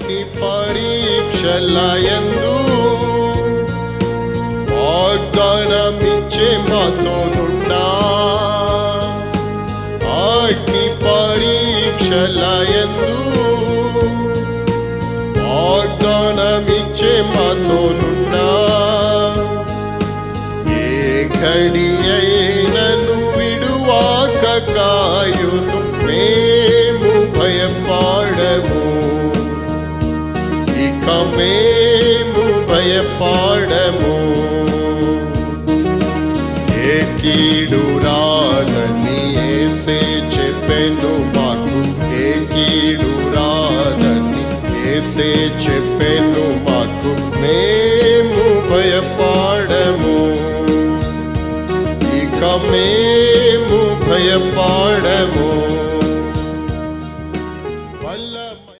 అగ్ని పరీక్షలయందు వాగ్దానమిచ్చే మాతోనుండా, అగ్ని పరీక్షలయందు వాగ్దానమిచ్చే మాతోనుండా, ఏ ఘడి అయినను విడువాక కాయును, మేము భయపడము, ఇక మేము భయపడము. ఏ కీడు రాదని యేసే చెప్పెను మాకు, ఏ కీడు రాదని యేసే చెప్పెను